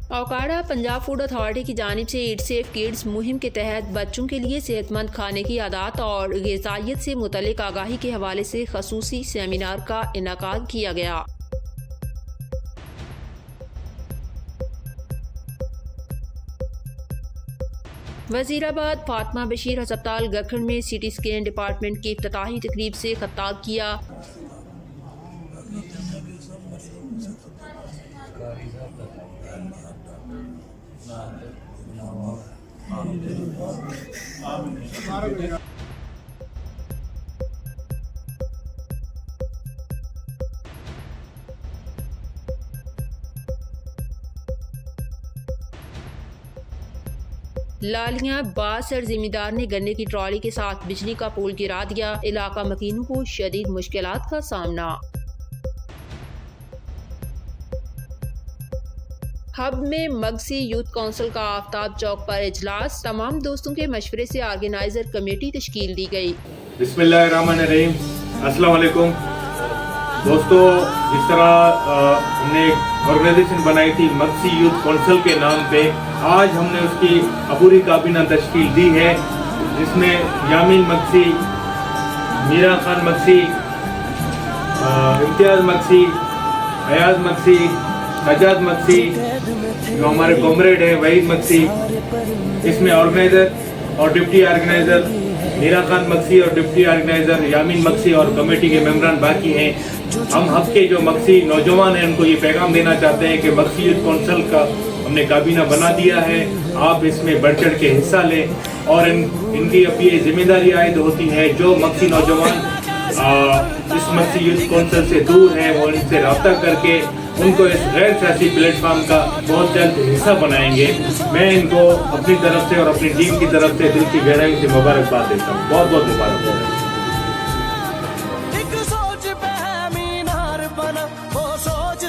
औकाड़ा Punjab food authority की जानिब से ईट सेफ किड्स मुहिम के तहत बच्चों के लिए सेहतमंद खाने की आदत और ग़िज़ाइयत से मुतल्लिक आगाही के हवाले से ख़ुसूसी सेमिनार का इनेकाद किया गया। वज़ीराबाद फातिमा बशीर अस्पताल गखन में सिटी स्कैन डिपार्टमेंट की इफ्तिताही तकरीब से खिताब किया। लालियां बासर जिम्मेदार ने गन्ने की ट्रॉली के साथ बिजली का पोल गिरा दिया। इलाका मकीनों को शदीद मुश्किलात का सामना। हब में मगसी यूथ काउंसिल का आफ्ताब चौक पर इजलास। तमाम दोस्तों के मशवरे से ऑर्गेनाइजर कमेटी तश्कील दी गई। बिस्मिल्लाहिर्रहमानिर्रहीम। अस्सलाम वालेकुम दोस्तों, जिस तरह हमने एक ऑर्गेनाइजेशन बनाई थी मगसी यूथ काउंसिल के नाम पे, आज हमने उसकी अबूरी काबीना तश्कील दी है, जिसमें यामीन मगसी, मीरा खान मगसी, इम्तियाज मगसी, अयाज मगसी, सजाद मगसी, जो हमारे कॉमरेड है वहीद मगसी, इसमें ऑर्गेनाइजर और डिप्टी ऑर्गेनाइजर मीरा खान मगसी और डिप्टी ऑर्गेनाइजर यामीन मगसी और कमेटी के मेंबरान बाकी हैं। हम हब के जो मगसी नौजवान हैं उनको ये पैगाम देना चाहते हैं कि मगसी यूथ काउंसिल का हमने काबीना बना दिया है, आप इसमें बढ़ चढ़ के हिस्सा लें और इनकी अब ये जिम्मेदारी आयद होती है जो मगसी नौजवान इस मगसी यूथ काउंसिल से दूर हैं वो इनसे रब्ता करके उनको इस गैर सियासी प्लेटफॉर्म का बहुत जल्द हिस्सा बनाएंगे। मैं इनको अपनी तरफ से और अपनी टीम की तरफ से दिल की गहराई से मुबारकबाद देता हूँ। बहुत बहुत मुबारकबाद।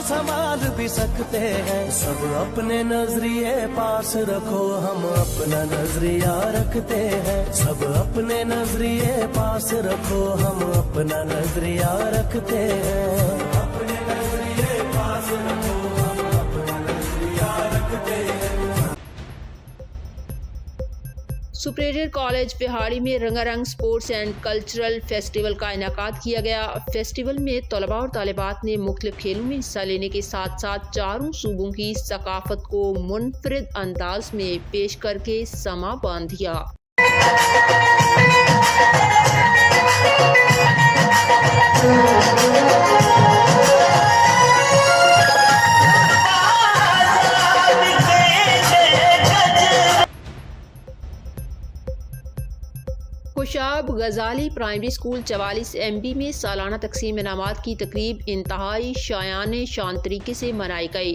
संभाल भी सकते हैं सब अपने नजरिए पास रखो, हम अपना नजरिया रखते हैं। सब अपने नजरिए पास रखो, हम अपना नजरिया रखते हैं। अपने नजरिए पास रखो, हम अपना नजरिया रखते हैं। सुपीरियर कॉलेज बिहाड़ी में रंगारंग स्पोर्ट्स एंड कल्चरल फेस्टिवल का इनेकाद किया गया। फेस्टिवल में तलबा और तालिबात ने मुख्तलिफ खेलों में हिस्सा लेने के साथ साथ चारों सूबों की सकाफत को मुनफरिद अंदाज में पेश करके समा बांध दिया। खुशाब गजाली प्राइमरी स्कूल 44 MB में सालाना तकसीम इनामात की तकरीब इंतहाई शायान शान तरीके से मनाई गई।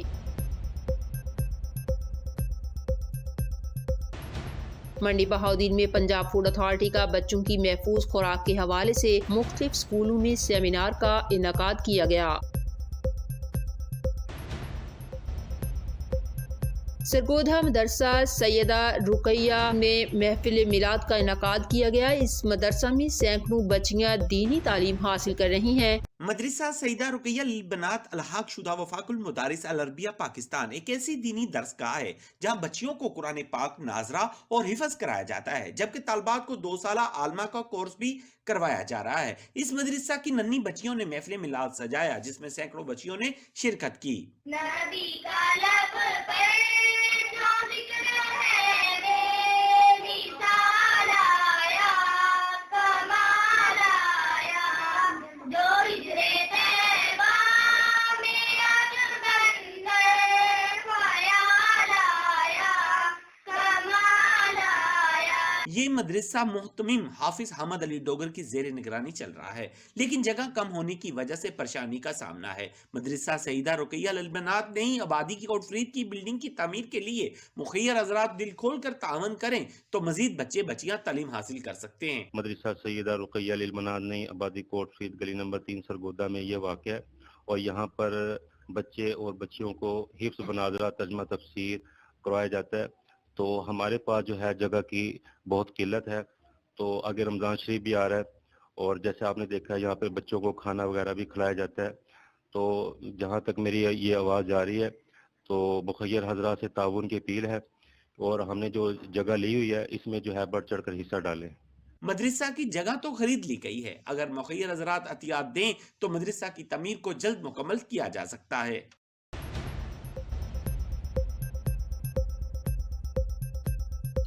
मंडी बहाउद्दीन में पंजाब फूड अथॉरिटी का बच्चों की महफूज खुराक के हवाले से मुख्तलिफ स्कूलों में सेमिनार का इनेकाद किया गया। सरगोधा मदरसा सैयदा रुकैया में महफिल मिलाद का इनेकाद किया गया। इस मदरसा में सैकड़ों बच्चियां दीनी तालीम हासिल कर रही हैं। मदरसा सईदा रुकैया बनात अलहाक शुदा वफाकुल मुदारिस अल अरबिया पाकिस्तान एक ऐसी दीनी दरसगाह है जहां बच्चियों को कुरान पाक नाजरा और हिफज कराया जाता है, जबकि तालबात को 2 साला आलमा का कोर्स भी करवाया जा रहा है। इस मदरसा की नन्ही बच्चियों ने महफिल मिलाद सजाया, जिसमें सैकड़ों बच्चियों ने शिरकत की। नबी का लब पर जो जिक्र है ये मदरसा मुहतमिम हाफिज हमद अली डोगर की जेर निगरानी चल रहा है, लेकिन जगह कम होने की वजह से परेशानी का सामना है। मदरसा सईदा रुकैया ललबनात नई आबादी की कोटफरीद की बिल्डिंग की तामीर के लिए मुखियर हजरात दिल खोल कर तावन करें तो मजीद बच्चे बच्चियां तालीम हासिल कर सकते हैं। मदरसा सईदा रुकैया ललबनात नई आबादी कोटफरीद गली नंबर 3 सरगोदा में यह वाक़ है और यहाँ पर बच्चे और बच्चियों को हिफ्ज़ बनाज़रा तर्जमा तफसीर करवाया जाता है। तो हमारे पास जो है जगह की बहुत किल्लत है। तो आगे रमज़ान शरीफ भी आ रहा है और जैसे आपने देखा है यहाँ पे बच्चों को खाना वगैरह भी खिलाया जाता है। तो जहाँ तक मेरी ये आवाज़ जा रही है तो मुखय्यर हजरात से ताउन की अपील है और हमने जो जगह ली हुई है इसमें जो है बढ़ चढ़ कर हिस्सा डालें। मदरसा की जगह तो खरीद ली गई है, अगर मुखय्यर हजरात अतियात दें तो मदरसा की तमीर को जल्द मुकम्मल किया जा सकता है।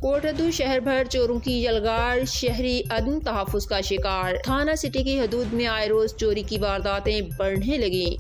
कोटरदू शहर भर चोरों की यलगार, शहरी अदम तहफ़्फ़ुज़ का शिकार। थाना सिटी की हदूद में आए रोज चोरी की वारदातें बढ़ने लगी।